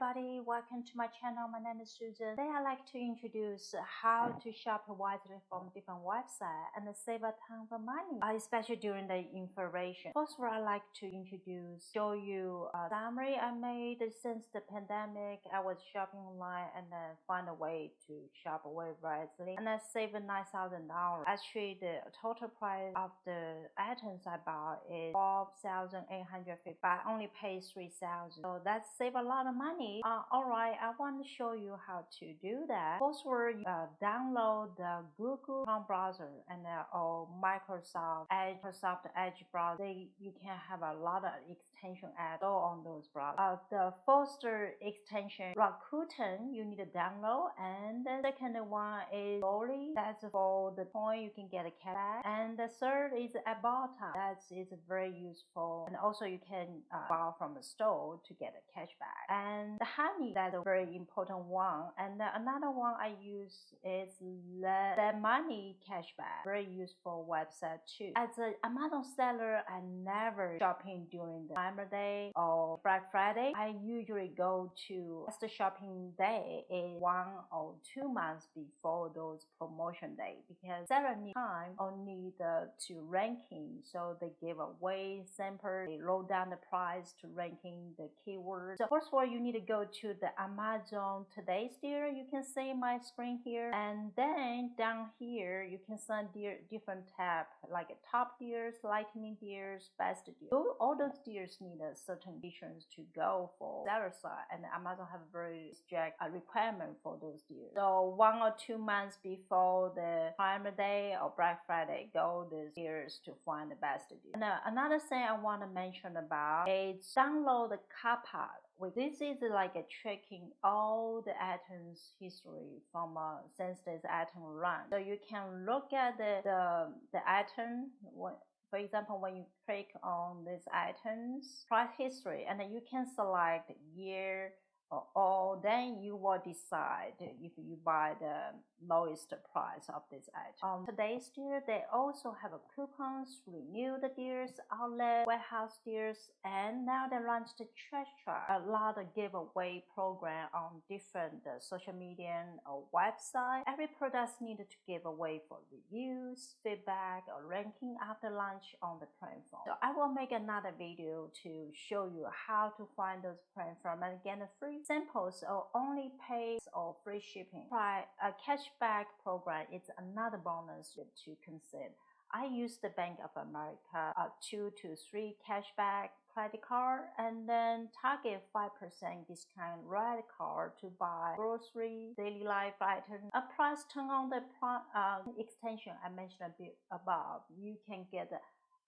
everybody, welcome to my channel. My name is Susan. Today I like to introduce how to shop wisely from different websites and save a ton of money, especially during the inflation. First of all, I like to show you a summary I made since the pandemic. I was shopping online and then find a way to shop wisely and I saved $9,000. Actually, the total price of the items I bought is $12,850, but I only paid $3,000. So that saved a lot of money. Alright, I want to show you how to do that. First, you download the Google Chrome browser and or Microsoft Edge browser. You can have a lot of extension ads on those browsers. The first extension, Rakuten, you need to download, and the second one is Lolly. That's for the point you can get a cashback. And the third is Abata. That is very useful, and also you can buy from the store to get a cashback. And the Honey, that's a very important one. And another one I use is the Money cashback. Very useful website too. As an Amazon seller, I never shopping during the Prime Day or Black Friday. I usually go to the shopping day is 1 or 2 months before those promotion day, because seller need time or need to ranking, so they give away sample, they lower down the price to ranking the keywords. So first of all, you need to go to the Amazon Today's deal. You can see my screen here, and then down here you can send different tab like top deals, lightning deals, best deals. All those deals need a certain conditions to go for seller side, and Amazon have a very strict requirement for those deals. So 1 or 2 months before the Prime Day or Black Friday, go these deals to find the best deal. And another thing I want to mention about is download the Cart. This is like a tracking all the items history from since this item run. So you can look at the item. For example, when you click on these items, price history, and then you can select year or then you will decide if you buy the lowest price of this item. Today's deal, they also have a coupons, renew the deals, outlet, warehouse deals, and now they launched the trash truck. A lot of giveaway program on different social media or website. Every product needed to give away for reviews, feedback, or ranking after launch on the platform. So I will make another video to show you how to find those platforms and get a free samples or only pays or free shipping. Try a cashback program. It's another bonus to consider. I use the Bank of America 2 to 3 cashback credit card, and then target 5% discount red card to buy grocery, daily life items. A price turn on the extension I mentioned a bit above, you can get the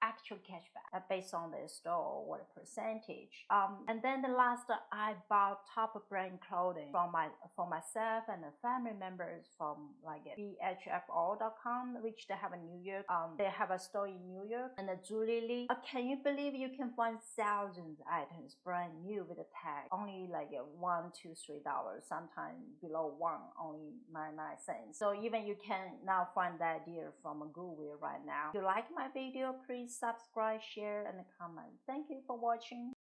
actual cashback based on the store or the percentage. And then the last, I bought top brand clothing for myself and the family members from like BHFO.com, which they have in New York. They have a store in New York, and the Julie Lee. Can you believe you can find thousands of items brand new with a tag, only like $1, $2, $3, sometimes below $1, only 99 cents. So even you can now find that deal from a Goodwill right now. If you like my video, please subscribe, share, and comment. Thank you for watching.